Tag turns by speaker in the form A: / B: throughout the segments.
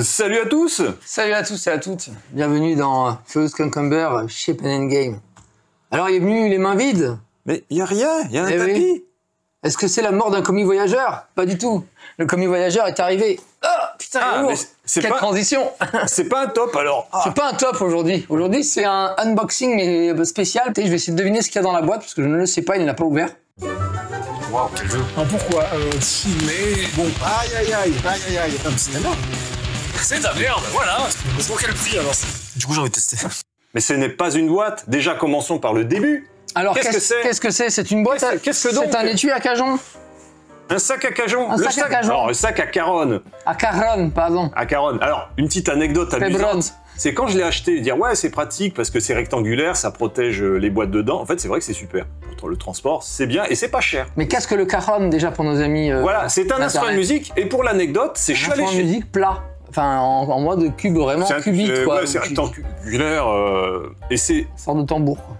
A: Salut à tous!
B: Salut à tous et à toutes. Bienvenue dans Furious Cucumber Shape and Endgame. Alors, il est venu les mains vides.
A: Mais y a rien, y a un
B: Eh
A: tapis.
B: oui. Est-ce que c'est la mort d'un commis voyageur? Pas du tout. Le commis voyageur est arrivé. Ah, putain, il est lourd. Quelle transition.
A: C'est pas un top alors.
B: C'est pas un top aujourd'hui. Aujourd'hui, c'est un unboxing mais spécial. Je vais essayer de deviner ce qu'il y a dans la boîte parce que je ne le sais pas, il ne l'a pas ouvert.
A: Waouh, quel jeu.
C: Alors pourquoi mais bon,
A: Aïe aïe aïe, aïe aïe aïe.
C: c'est de la merde. C'est de la merde, voilà. C'est pour quel prix alors? Du coup, j'ai envie de tester.
A: Mais ce n'est pas une boîte. Déjà, commençons par le début.
B: Alors,
A: Qu'est-ce que c'est?
B: Qu'est-ce que c'est? C'est une boîte.
A: Qu'est-ce que donc?
B: C'est un étui à cajon.
A: Un sac à cajon.
B: Un sac à cajon.
A: Alors, le sac à caronne.
B: À caronne, pardon.
A: À caronne. Alors, une petite anecdote amusante. C'est quand je l'ai acheté, dire ouais, c'est pratique parce que c'est rectangulaire, ça protège les boîtes dedans. En fait, c'est vrai que c'est super. Pour le transport, c'est bien et c'est pas cher.
B: Mais qu'est-ce que le cajon déjà pour nos amis
A: Voilà, c'est un instrument de musique et pour l'anecdote, c'est
B: un instrument de musique plat. Enfin, en mode cube, vraiment cubique, quoi.
A: Ouais, c'est rectangulaire et c'est...
B: Sorte de tambour, quoi.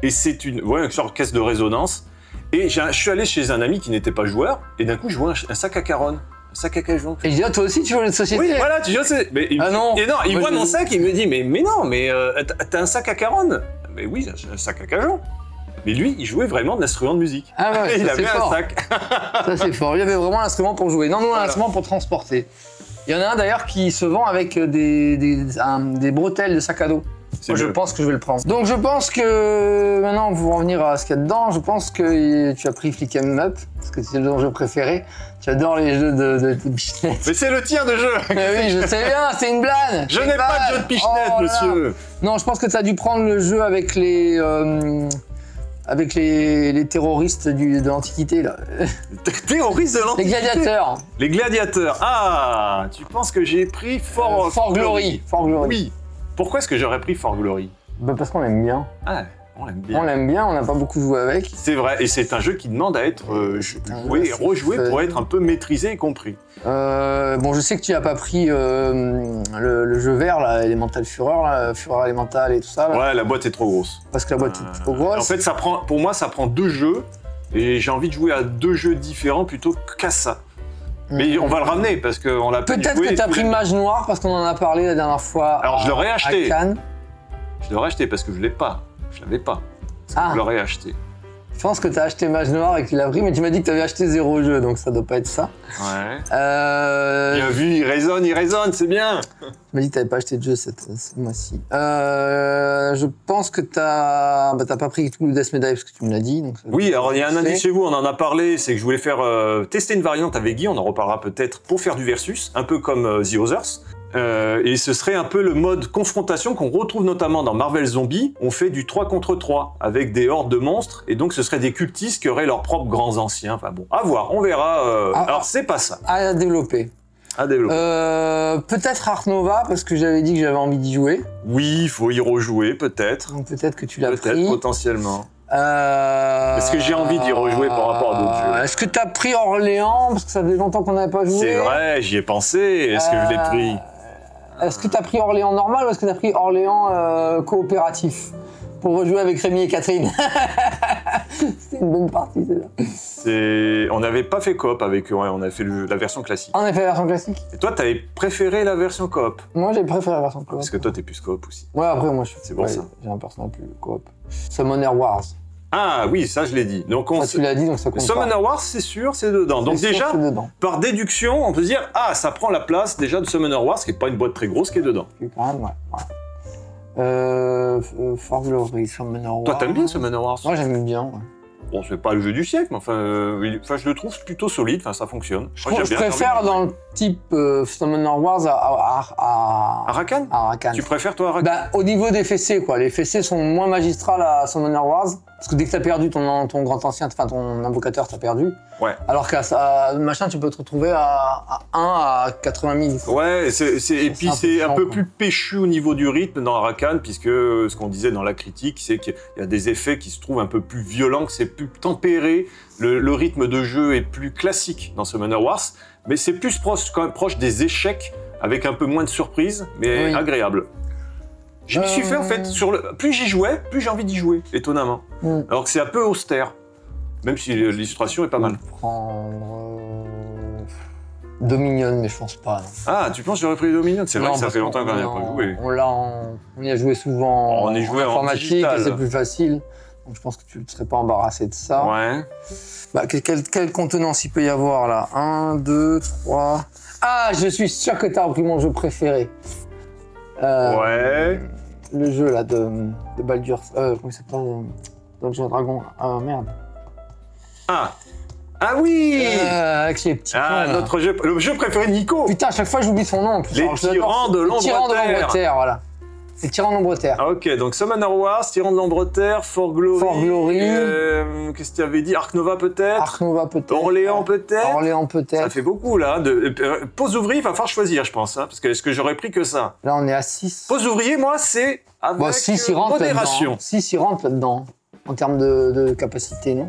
A: Et c'est une sorte de caisse de résonance. Et je suis allé chez un ami qui n'était pas joueur, et d'un coup, je vois un sac à caronne. Un sac à cajon.
B: Et je dis, ah, toi aussi, tu veux une société?
A: Oui, voilà, tu sais. Mais
B: ah non.
A: Et non, il
B: moi,
A: voit mon sac, il me dit, mais non, mais t'as un sac à caronne? Mais oui, j'ai un sac à cajon. Mais lui, il jouait vraiment de l'instrument de musique.
B: Ah ouais,
A: il
B: ça,
A: avait un sac.
B: Ça, c'est fort. Il y avait vraiment un instrument pour jouer. Non, un instrument pour transporter. Il y en a un d'ailleurs qui se vend avec des bretelles de sac à dos. Moi, je pense que je vais le prendre. Donc je pense que maintenant, pour revenir à ce qu'il y a dedans, je pense que tu as pris Flick 'em Up, parce que c'est ton jeu préféré. Tu adores les jeux de pichenettes.
A: Mais c'est le tien de jeu.
B: Mais oui, je sais bien, c'est une blague.
A: Je n'ai pas de jeu de pichenettes, monsieur.
B: Non, je pense que tu as dû prendre le jeu avec les terroristes de l'Antiquité, là.
A: Terroristes de l'Antiquité.
B: Les gladiateurs.
A: Les gladiateurs. Ah, tu penses que j'ai pris Fort
B: Glory. Fort Glory.
A: Oui. Pourquoi est-ce que j'aurais pris Fort Glory?
B: Bah parce qu'on l'aime bien.
A: Ah, on l'aime bien.
B: On l'aime bien, on n'a pas beaucoup joué avec.
A: C'est vrai, et c'est un jeu qui demande à être joué et rejoué pour être un peu maîtrisé et compris.
B: Bon, je sais que tu n'as pas pris le jeu vert, là, Elemental Fureur, là, Fureur Elemental et tout ça. Là,
A: ouais, la boîte est trop grosse.
B: parce que la boîte est trop grosse.
A: En fait, pour moi, ça prend 2 jeux, et j'ai envie de jouer à 2 jeux différents plutôt qu'à ça. Mais on va le ramener parce qu'on l'a pas joué.
B: Peut-être que tu as pris Mage Noir parce qu'on en a parlé la dernière fois.
A: Alors je l'aurais acheté.
B: À Cannes.
A: Je l'aurais acheté parce que je l'ai pas. Je l'avais pas. Je l'aurais acheté.
B: Je pense que tu as acheté Mage Noir et que tu l'as pris, mais tu m'as dit que tu avais acheté 0 jeu, donc ça doit pas être ça.
A: Ouais. Bien vu, il résonne, c'est bien.
B: Tu m'as dit que tu n'avais pas acheté de jeu ce mois-ci. Je pense que tu n'as pas pris tout le Death Medal parce que tu me l'as dit. Donc
A: oui, alors il y a un indice chez vous, on en a parlé, c'est que je voulais faire tester une variante avec Guy, on en reparlera peut-être pour faire du versus, un peu comme The Others. Et ce serait un peu le mode confrontation qu'on retrouve notamment dans Marvel Zombie. On fait du 3 contre 3 avec des hordes de monstres et donc ce serait des cultistes qui auraient leurs propres grands anciens. Enfin bon, à voir, on verra. Alors c'est pas ça.
B: À développer.
A: À développer.
B: Peut-être Art Nova parce que j'avais dit que j'avais envie d'y jouer.
A: Oui, il faut y rejouer peut-être.
B: Donc peut-être que tu l'as pris.
A: Peut-être, potentiellement. Est-ce que j'ai envie d'y rejouer par rapport à d'autres jeux?
B: Est-ce que tu as pris Orléans parce que ça faisait longtemps qu'on n'avait pas joué?
A: C'est vrai, j'y ai pensé. Est-ce que je l'ai pris?
B: Est-ce que tu as pris Orléans normal ou est-ce que tu as pris Orléans coopératif pour rejouer avec Rémi et Catherine? C'était une bonne partie, celle-là.
A: On n'avait pas fait coop avec eux, ouais, on avait fait la version classique.
B: On a fait la version classique.
A: Et toi, t'avais préféré la version coop?
B: Moi, j'ai préféré la version coop.
A: Parce que toi, t'es plus coop aussi.
B: Ouais, après, moi, je suis...
A: C'est bon, ça.
B: J'ai un personnage plus coop. Summoner Wars.
A: Ah oui, ça je l'ai dit. Donc
B: tu l'as dit, donc ça compte
A: Summoner
B: pas.
A: Wars, c'est sûr, c'est dedans. Donc déjà, par déduction, on peut se dire, ah, ça prend la place déjà de Summoner Wars, qui n'est pas une boîte très grosse, qui est dedans.
B: Quand même, ouais. Fort Glory, Summoner Wars.
A: Toi, t'aimes bien Summoner Wars?
B: Moi, j'aime bien, ouais.
A: Bon, c'est pas le jeu du siècle, mais enfin, je le trouve plutôt solide, enfin, ça fonctionne.
B: Je préfère dans le type Summoner Wars à
A: Arakan?
B: Arakan.
A: Tu préfères, toi, Arakan?
B: Bah, au niveau des fessées, quoi. Les fessées sont moins magistrales à Summoner Wars. Parce que dès que t'as perdu ton grand ancien, enfin ton invocateur, t'as perdu.
A: Ouais.
B: Alors qu'à ça, machin, tu peux te retrouver à 1 à 80 000.
A: Ouais, et puis c'est un peu plus péchu au niveau du rythme dans Arakan, puisque ce qu'on disait dans la critique, c'est qu'il y a des effets qui se trouvent un peu plus violents, que c'est plus tempéré. Le rythme de jeu est plus classique dans Summoner Wars, mais c'est plus quand même proche des échecs, avec un peu moins de surprises, mais agréable. Je m'y suis fait en fait, plus j'y jouais, plus j'ai envie d'y jouer, étonnamment. Alors que c'est un peu austère, même si l'illustration est pas mal.
B: Dominion, mais je pense pas. Non.
A: Ah, tu penses que j'aurais pris Dominion? C'est vrai
B: Non,
A: que ça
B: parce
A: fait longtemps qu'on n'y a
B: qu'on-
A: pas joué.
B: On y a joué souvent
A: On y jouait en
B: informatique,
A: digital.
B: et c'est plus facile. Donc je pense que tu ne serais pas embarrassé de ça.
A: Ouais.
B: Bah, quelle contenance il peut y avoir là? 1, 2, 3... Ah, je suis sûr que t'as repris mon jeu préféré.
A: Ouais.
B: Le jeu là de Baldur's... comment il s'appelle? Dungeons Dragon. Ah merde.
A: Ah. Ah oui
B: Avec les petits
A: Ah,
B: plans, là.
A: le jeu préféré de Nico.
B: Putain, à chaque fois j'oublie son nom en plus.
A: Les
B: Alors, je l'adore.
A: tyrans de
B: Les tyrans de
A: l'ombre-terre.
B: l'ombre-terre, voilà. Les tyrans de l'ombre-terre.
A: Ah, ok, donc Summoner Wars, Tyran de l'Ombre-Terre, For Glory.
B: For Glory.
A: Qu'est-ce que tu avais dit? Ark Nova peut-être?
B: Ark Nova peut-être.
A: Orléans peut-être?
B: Orléans
A: Ça
B: peut-être.
A: fait beaucoup là. Pause ouvrier, il va falloir choisir, je pense. Hein, parce que est-ce que j'aurais pris que ça?
B: Là on est à 6.
A: Pause ouvrier, moi, c'est avec
B: Bon, 6 il rentre
A: modération.
B: là-dedans. 6 il rentre là-dedans. En termes de capacité, non?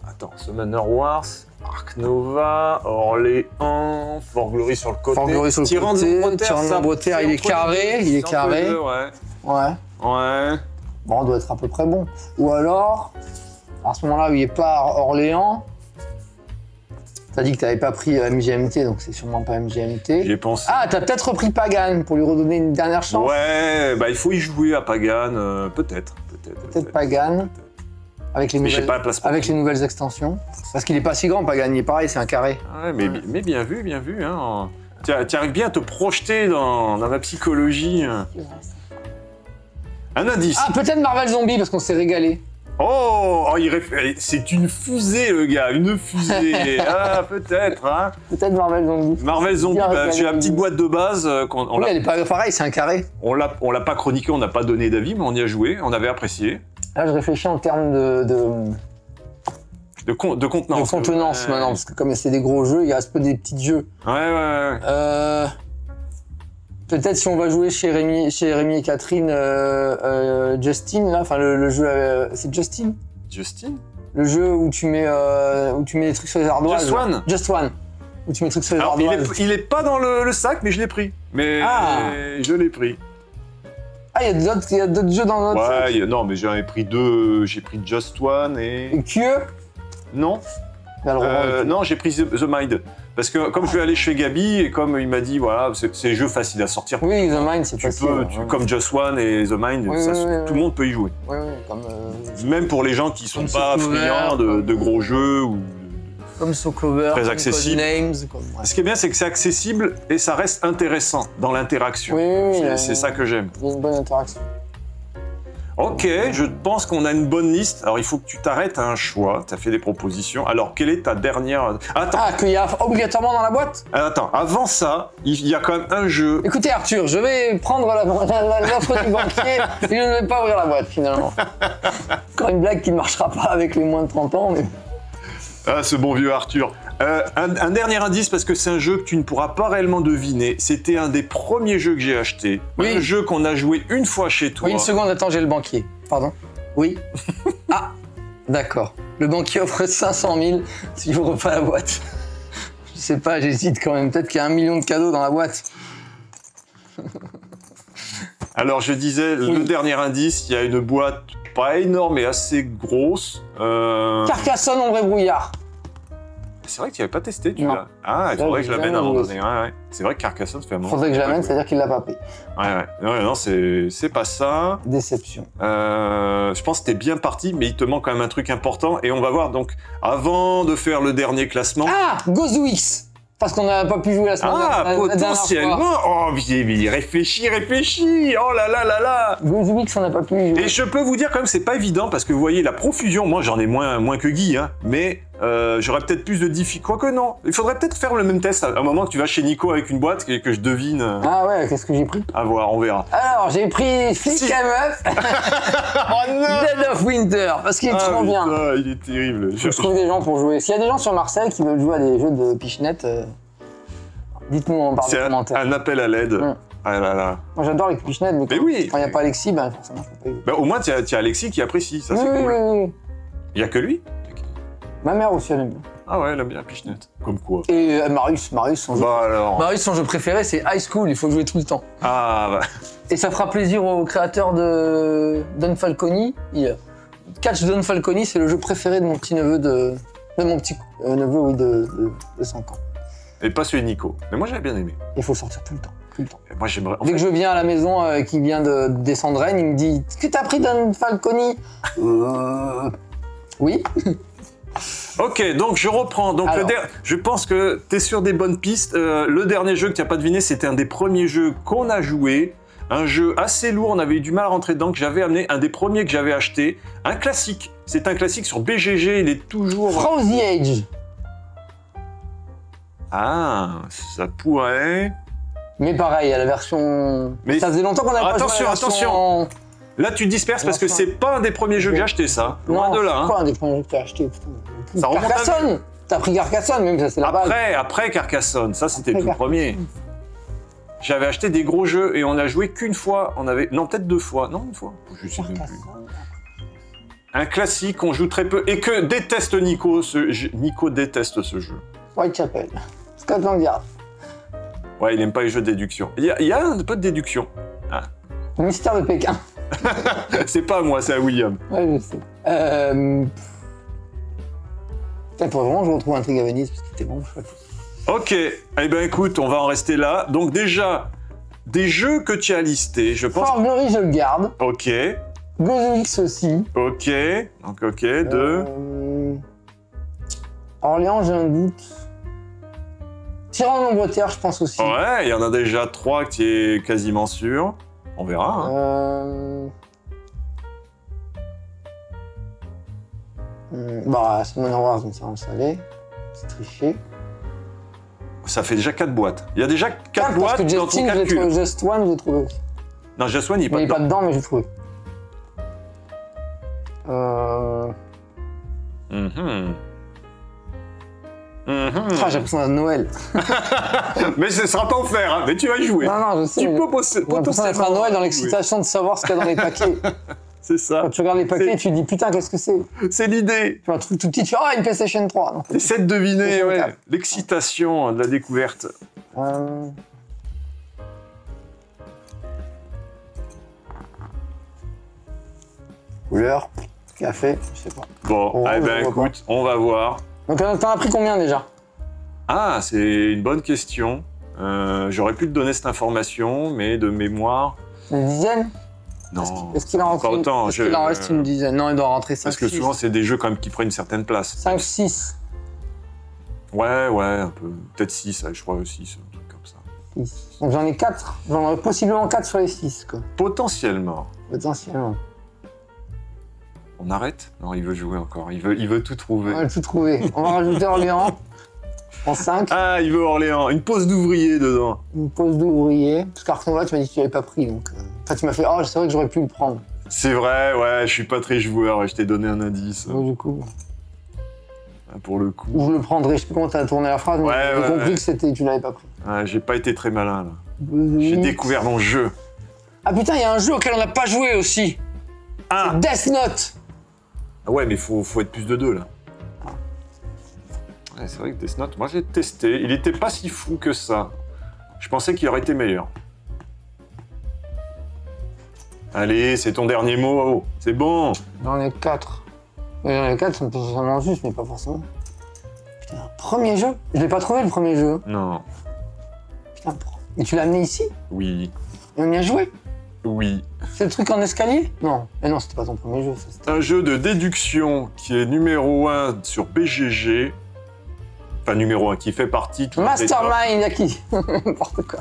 A: Attends, Summoner Wars, Ark Nova, Orléans, For Glory sur le côté.
B: For Glory sur le
A: Tyran de
B: côté,
A: l'Ombre-Terre,
B: Tyran de
A: ça,
B: l'Ombre-Terre,
A: c'est
B: il est
A: entre
B: carré,
A: les deux,
B: il est
A: c'est entre
B: carré.
A: les deux, ouais.
B: Ouais.
A: Ouais.
B: Bon, on doit être à peu près bon. Ou alors, à ce moment-là où il est pas Orléans, t'as dit que t'avais pas pris MGMT, donc c'est sûrement pas MGMT.
A: J'y ai pensé.
B: Ah, t'as peut-être repris Pagan pour lui redonner une dernière chance.
A: Ouais, bah il faut y jouer à Pagan, peut-être.
B: Peut-être Pagan, avec les
A: Mais j'ai
B: nouvelles,
A: pas la place pour
B: avec
A: tout.
B: les nouvelles extensions. Parce qu'il est pas si grand, Pagan, il est pareil, c'est un carré.
A: Ouais, mais bien vu, bien vu. Hein. Tu arrives bien à te projeter dans ma psychologie. Un indice.
B: Ah, peut-être Marvel Zombie, parce qu'on s'est régalé.
A: C'est une fusée, le gars, une fusée. Ah, peut-être. Hein.
B: Peut-être Marvel Zombie.
A: Marvel Zombie,
B: Bien
A: bah,
B: régalé.
A: j'ai la petite boîte de base.
B: Oui, elle est pas pareil, c'est un carré.
A: On l'a pas chroniqué, on n'a pas donné d'avis, mais on y a joué, on avait apprécié.
B: Là, je réfléchis en termes
A: De contenance.
B: de contenance maintenant, parce que comme c'est des gros jeux, il reste peu des petits jeux.
A: Ouais.
B: Peut-être si on va jouer chez Rémi et Catherine, Justin, là, enfin le jeu, c'est Justin?
A: Justin?
B: Le jeu où tu mets des trucs sur les ardoises.
A: Just One?
B: Just One. Où tu mets des trucs sur les
A: Alors,
B: ardoises.
A: il est pas dans le sac, mais je l'ai pris. Mais je l'ai pris.
B: Ah, il y a d'autres jeux dans notre sac.
A: Ouais, non, mais j'en ai pris deux. J'ai pris Just One et...
B: Et QE?
A: Non. Non, j'ai pris The Mind. Parce que comme je vais aller chez Gabi, et comme il m'a dit, voilà, c'est des jeux faciles à sortir.
B: Oui, The Mind, c'est facile.
A: Comme Just One et The Mind, tout le monde peut y jouer.
B: Oui, comme...
A: Même pour les gens qui sont
B: Comme
A: pas
B: Soul Clover,
A: friands de gros jeux ou...
B: Comme Soul Clover,
A: Très
B: comme
A: accessible.
B: Codenames, comme... ouais.
A: Ce qui est bien, c'est que c'est accessible et ça reste intéressant dans l'interaction.
B: Oui,
A: C'est ça que j'aime.
B: Il y a une bonne interaction.
A: Ok, je pense qu'on a une bonne liste. Alors, il faut que tu t'arrêtes à un choix. Tu as fait des propositions. Alors, quelle est ta dernière... Attends,
B: Ah, qu'il y a obligatoirement dans la boîte?
A: avant ça, il y a quand même un jeu.
B: Écoutez Arthur, je vais prendre l'offre du banquier et je ne vais pas ouvrir la boîte finalement. Encore une blague qui ne marchera pas avec les moins de 30 ans, mais...
A: Ah, ce bon vieux Arthur. Un dernier indice, parce que c'est un jeu que tu ne pourras pas réellement deviner. C'était un des premiers jeux que j'ai acheté.
B: Oui.
A: Un jeu qu'on a joué une fois chez toi.
B: Oui, une seconde, attends, j'ai le banquier. Pardon? Oui? Ah, d'accord. Le banquier offre 500 000 si j'ouvre pas la boîte. Je sais pas, j'hésite quand même. Peut-être qu'il y a 1 million de cadeaux dans la boîte.
A: Alors, je disais, le dernier indice, il y a une boîte pas énorme mais assez grosse.
B: Carcassonne, ombre et brouillard.
A: C'est vrai que tu n'avais pas testé, tu
B: Non.
A: l'as. Ah, il
B: Ça,
A: faudrait que je
B: j'ai
A: l'amène à un
B: jamais
A: moment
B: joué
A: donné. Ouais. C'est vrai que Carcassonne, ça fait un moment.
B: Faudrait que
A: j'ai pas
B: j'amène,
A: joué.
B: c'est-à-dire qu'il l'a pas payé.
A: Ouais. Non, c'est pas ça.
B: Déception.
A: Je pense que t'es bien parti, mais il te manque quand même un truc important. Et on va voir, donc, avant de faire le dernier classement...
B: Ah, Ghost parce qu'on n'a pas pu jouer la semaine
A: Ah,
B: dernière.
A: potentiellement. Oh, mais réfléchis. Oh là là là là.
B: Ghost on n'a pas pu y jouer.
A: Et je peux vous dire quand même, c'est pas évident parce que vous voyez la profusion. Moi, j'en ai moins que Guy, hein, mais j'aurais peut-être plus de difficultés. Quoique non, il faudrait peut-être faire le même test à un moment que tu vas chez Nico avec une boîte et que je devine.
B: Ah ouais, qu'est-ce que j'ai pris?
A: À voir, on verra.
B: Alors, j'ai pris Flic à Meuf,
A: Oh non.
B: Dead of Winter, parce qu'il est trop bien.
A: Putain, il est terrible.
B: Je trouve des gens pour jouer. S'il y a des gens sur Marseille qui veulent jouer à des jeux de pichenette, dites-nous en barre de
A: C'est
B: commentaires.
A: un appel à l'aide. Ah là là.
B: Moi j'adore les pichenettes, mais quand
A: oui.
B: il n'y a pas Alexis, ben forcément je peux pas y jouer.
A: Bah, au moins, tu as Alexis qui apprécie, ça
B: Oui,
A: c'est
B: oui,
A: cool.
B: oui.
A: Il y a que lui?
B: Ma mère aussi elle aime bien.
A: Ah ouais, elle aime bien la pichenette. Comme quoi?
B: Et Marius, son jeu.
A: Bah alors.
B: Marius, son jeu préféré, c'est High School, il faut jouer tout le temps.
A: Ah bah.
B: Et ça fera plaisir au créateur de Don Falconi. Catch Don Falconi, c'est le jeu préféré de mon petit neveu de mon petit neveu, oui, de 5 ans.
A: Et pas celui de Nico. Mais moi, j'avais bien aimé.
B: Il faut sortir tout le temps. Tout le temps.
A: Et moi, j'aimerais...
B: Dès que je viens à la maison, qui vient de descendre Rennes, il me dit « Qu'est-ce que t'as pris d'un Falconi ?» Oui.
A: Ok, donc je reprends. Donc
B: Alors.
A: je pense que tu es sur des bonnes pistes. Le dernier jeu que tu n'as pas deviné, c'était un des premiers jeux qu'on a joué. Un jeu assez lourd, on avait eu du mal à rentrer dedans, que j'avais amené, un des premiers que j'avais acheté. Un classique. C'est un classique sur BGG, il est toujours...
B: From the Age.
A: Ah, ça pourrait...
B: Mais pareil, à la version...
A: Mais-
B: Ça faisait longtemps qu'on avait pas joué à la version...
A: Attention. Là, tu disperses parce que c'est pas un des premiers jeux que j'ai acheté, ça. Loin
B: Non,
A: de là.
B: c'est
A: Hein.
B: quoi un des premiers jeux que t'as acheté, putain.
A: Ça remonte à
B: Carcassonne. T'as pris Carcassonne, même, ça c'est la base.
A: Après Carcassonne, ça c'était le
B: Après
A: tout premier. J'avais acheté des gros jeux et on a joué qu'une fois. On avait... Non, peut-être 2 fois. Non, une fois. Je sais même plus.
B: Carcassonne.
A: Un classique, on joue très peu et que déteste Nico. Nico déteste ce jeu.
B: Whitechapel. Scotland Yard.
A: Ouais, il aime pas les jeux de déduction. Il y a un peu de déduction. Ah.
B: Mystère de Pékin.
A: C'est pas à moi, c'est à William.
B: Ouais, je sais. Putain, il faudrait vraiment que je retrouve un truc à Venise parce qu'il était vraiment chouette.
A: Ok, eh ben écoute, on va en rester là. Donc déjà, des jeux que tu as listés, je pense...
B: Fort Glory, je le garde.
A: Ok,
B: Gozo X aussi.
A: ok, donc ok, 2...
B: Orléans, j'ai un doute. Tyran d'Angleterre, je pense aussi.
A: Ouais, il y en a déjà 3 qui est quasiment sûr. On verra. Hein.
B: Bah, c'est mon Wars, mais ça on le savait. C'est triché.
A: Ça fait déjà 4 boîtes. Il y a déjà 4
B: Parce
A: boîtes
B: que
A: dans ton
B: Justin, j'ai trouvé
A: calcul.
B: Just One, j'ai trouvé aussi.
A: Non, Just One, il
B: Mais il
A: est
B: est
A: pas
B: pas
A: dedans.
B: dedans, mais j'ai trouvé.
A: Mhm. Mhm.
B: Ah, j'ai l'impression d'un Noël.
A: Mais ce sera pas offert, hein. Mais tu vas y jouer.
B: Non, non, je sais.
A: Tu
B: mais
A: peux
B: j'ai l'impression d'être un Noël dans l'excitation de savoir ce qu'il y a dans les paquets.
A: C'est ça.
B: Quand tu regardes les paquets, tu te dis putain, qu'est-ce que c'est?
A: C'est l'idée.
B: Tu vois un truc tout petit, tu fais ah, une PlayStation 3. Non.
A: Essaie de deviner,
B: PlayStation
A: ouais.
B: 4.
A: L'excitation de la découverte.
B: Couleur, café, je sais pas.
A: Bon,
B: Oh,
A: eh
B: je
A: ben
B: vois
A: écoute, on va voir.
B: Donc t'en as pris combien déjà?
A: Ah, c'est une bonne question. J'aurais pu te donner cette information, mais de mémoire,
B: Une dizaine?
A: non.
B: Est-ce qu'il en reste,
A: Encore autant,
B: est-ce qu'il en reste une dizaine? Non, il doit rentrer 5,
A: Parce que
B: 6.
A: souvent, c'est des jeux quand même qui prennent une certaine place.
B: 5, 6.
A: Ouais, un peu. Peut-être 6, je crois aussi, un truc comme ça.
B: Donc j'en ai 4. J'en aurais possiblement 4 sur les 6, quoi.
A: Potentiellement.
B: Potentiellement.
A: On arrête? Non, il veut jouer encore. Il veut tout trouver.
B: On va tout trouver. On va rajouter Orléans en 5.
A: Ah, il veut Orléans. Une pause d'ouvrier dedans.
B: Une pause d'ouvrier. Parce qu'Artonva, tu m'as dit que tu l'avais pas pris. Donc, enfin, tu m'as fait oh, c'est vrai que j'aurais pu le prendre.
A: C'est vrai, ouais, je suis pas très joueur et je t'ai donné un indice.
B: Donc, du coup,
A: Pour le coup.
B: je le prendrai. Je sais plus comment t'as tourné la phrase, mais
A: Ouais,
B: j'ai
A: ouais,
B: compris
A: ouais.
B: que c'était, tu l'avais pas pris.
A: Ouais, j'ai pas été très malin, là. J'ai découvert mon jeu.
B: Ah putain, il y a un jeu auquel on n'a pas joué aussi.
A: Ah,
B: Death Note.
A: ah ouais, mais faut être plus de 2, là. Ouais, c'est vrai que Death Note, moi j'ai testé. Il était pas si fou que ça. Je pensais qu'il aurait été meilleur. Allez, c'est ton dernier mot. C'est bon.
B: J'en ai 4. J'en ai 4, ça me peut vraiment juste, mais pas forcément. Putain, premier jeu. Je l'ai pas trouvé le premier jeu.
A: Non.
B: Putain, et tu l'as amené ici?
A: Oui.
B: Et on y a joué?
A: Oui.
B: C'est le truc en escalier? Non. Mais non, c'était pas ton premier jeu, ça. C'était...
A: Un jeu de déduction qui est numéro 1 sur BGG. Enfin, numéro 1, qui fait partie... de
B: Mastermind, y'a qui? N'importe quoi.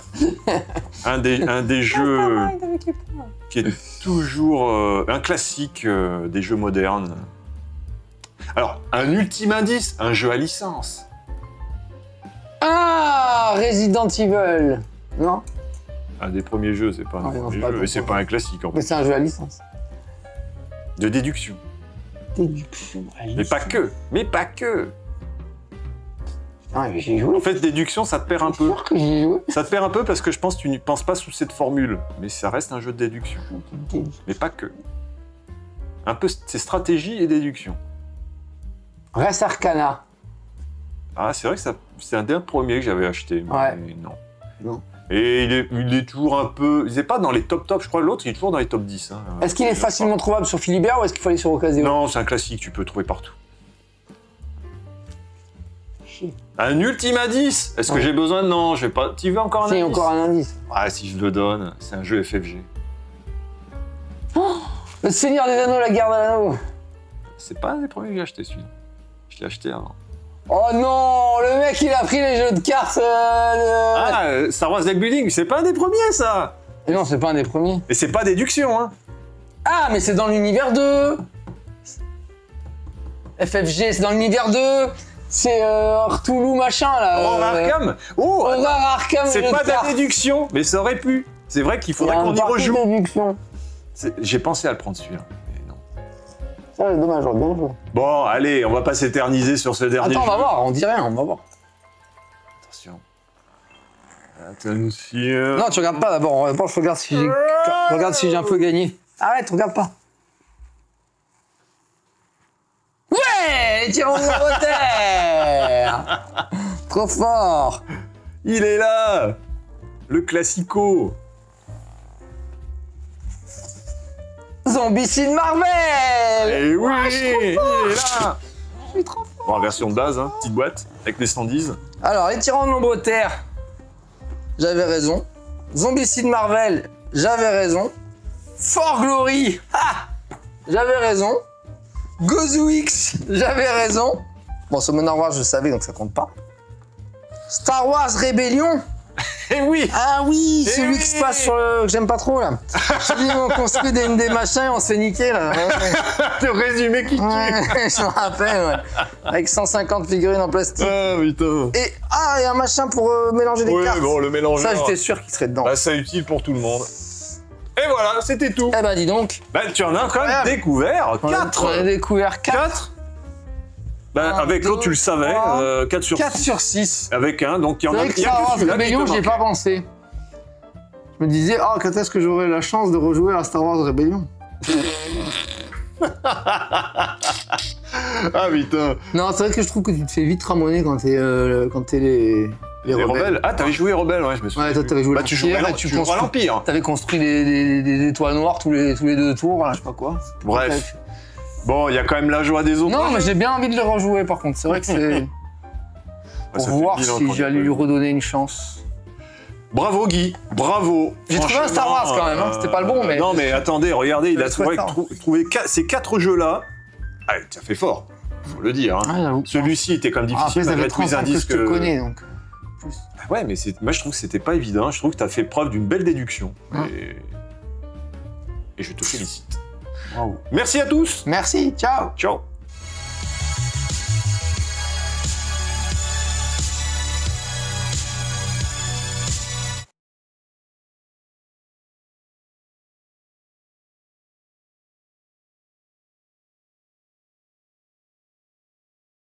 A: un des jeux
B: Mastermind avec les points.
A: qui est toujours un classique des jeux modernes. Alors, un ultime indice, un jeu à licence.
B: Ah, Resident Evil. Non?
A: Un des premiers jeux, c'est pas un
B: Ah, non,
A: premier
B: c'est pas
A: jeu,
B: le
A: et c'est
B: premier.
A: pas un classique en
B: Mais
A: fait.
B: c'est un jeu à licence.
A: De déduction.
B: Déduction à licence.
A: Mais pas que. Mais pas que.
B: Ah, mais j'ai joué.
A: En fait, déduction, ça te perd un
B: C'est
A: peu.
B: sûr que j'ai joué.
A: Ça te perd un peu parce que je pense que tu n'y penses pas sous cette formule. Mais ça reste un jeu de déduction. Mais pas que. Un peu, c'est stratégie et déduction.
B: Res Arcana.
A: Ah, c'est vrai que c'est un des premiers que j'avais acheté. Mais
B: Ouais.
A: non.
B: Non.
A: Et il est toujours un peu... Il n'est pas dans les top, je crois. L'autre, il est toujours dans les top 10. Hein.
B: Est-ce qu'il est facilement trouvable sur Philibert ou est-ce qu'il faut aller sur Ocasio?
A: Non, c'est un classique, tu peux le trouver partout.
B: chier.
A: Un ultime indice. Est-ce que j'ai besoin de... Non, je vais pas... Tu veux encore un indice?
B: encore un indice.
A: Ah, si je le donne, c'est un jeu FFG.
B: Le Seigneur des Anneaux, la guerre de l'anneau.
A: C'est pas un des premiers que j'ai acheté, celui-là. Je l'ai acheté avant.
B: Oh non, le mec, il a pris les jeux de cartes
A: Star Wars Deck Building, c'est pas un des premiers, ça.
B: Et non, c'est pas un des premiers.
A: Et c'est pas déduction, hein.
B: Ah, mais c'est dans l'univers 2. FFG, c'est dans l'univers 2. C'est Cthulhu machin, là.
A: Horror Arkham. Oh,
B: Horror Arkham.
A: c'est pas de la déduction, mais ça aurait pu. C'est vrai qu'il faudrait qu'on y rejoue. J'ai pensé à le prendre, celui-là. Mais non.
B: Ça, c'est dommage, j'aurais bien joué.
A: Bon, allez, on va pas s'éterniser sur ce dernier
B: Attends, on
A: jeu.
B: va voir, on dit rien, on va voir.
A: Attention. Attention.
B: Non, tu regardes pas d'abord, je regarde si j'ai... Regarde si j'ai un peu gagné. Arrête, regarde pas. Ouais, les tyrans de Angleterre. Trop fort.
A: Il est là. Le classico.
B: Zombicide Marvel.
A: Eh oui, il est là.
B: Je suis trop fort.
A: Bon, en version de base, hein, petite boîte, avec les standees.
B: Alors, les tyrans de l'Ombre-Terre, j'avais raison. Zombicide Marvel, j'avais raison. Fort Glory, j'avais raison. Gozu X, j'avais raison. Bon, Summoner Wars, je savais, donc ça compte pas. Star Wars Rébellion.
A: Eh oui.
B: Ah oui,
A: Eh
B: celui
A: oui.
B: qui se passe sur le... que j'aime pas trop, là. Celui où on construit des machins et on se fait niquer, là.
A: Le résumé qui tue.
B: Ouais, je me rappelle, ouais. Avec 150 figurines en plastique.
A: Ah, putain.
B: Et, il y a un machin pour mélanger des
A: Oui,
B: cartes.
A: bon, le mélangeur.
B: Ça, j'étais sûr qu'il serait dedans.
A: Bah, c'est utile pour tout le monde. Et voilà, c'était tout.
B: Eh ben, dis donc.
A: Bah, tu en as quand même
B: Incroyable.
A: découvert
B: On
A: 4.
B: a découvert 4.
A: 4. Bah,
B: Un,
A: avec l'autre,
B: deux,
A: tu le savais,
B: trois,
A: 4 sur
B: 4
A: 6.
B: sur 6.
A: Avec un, donc il y en
B: C'est
A: a,
B: vrai que
A: il y a
B: Star
A: que
B: Wars
A: celui-là qui
B: Rebellion,
A: te
B: j'y ai pas
A: manquait.
B: pensé. Je me disais, quand est-ce que j'aurai la chance de rejouer à Star Wars Rebellion?
A: Ah putain.
B: Non, c'est vrai que je trouve que tu te fais vite ramoner quand t'es les rebelles.
A: Ah, t'avais joué Rebelle, ouais, je me souviens.
B: Ouais, toi, t'avais joué
A: Bah, tu
B: l'Empire,
A: jouais
B: et tu
A: tu jouais à
B: construis-
A: l'Empire.
B: T'avais construit des étoiles noires tous les 2 tours, là, je sais pas quoi.
A: Bref. Bon, il y a quand même la joie des autres.
B: Non, mais j'ai bien envie de le rejouer par contre. C'est vrai que c'est pour
A: ça fait
B: voir
A: 1000 ans
B: si
A: qu'on
B: j'allais
A: est
B: lui
A: pas
B: redonner une chance.
A: Bravo Guy, bravo.
B: J'ai trouvé un Star Wars quand même, hein. C'était pas le bon, mais-
A: Non, mais attendez, regardez, il a
B: C'était
A: trouvé ces 4 jeux-là. Ah, ça fait fort, faut le dire. Hein.
B: Ouais, j'avoue.
A: Celui-ci était quand même difficile,
B: Après, ça
A: malgré
B: fait
A: tous les
B: 30 ans que
A: indices
B: je te connais, donc. Plus.
A: Ouais, mais moi je trouve que c'était pas évident. Je trouve que tu as fait preuve d'une belle déduction.
B: Hein.
A: Et je te félicite.
B: Bravo.
A: Merci à tous.
B: Merci, ciao.
A: Ciao.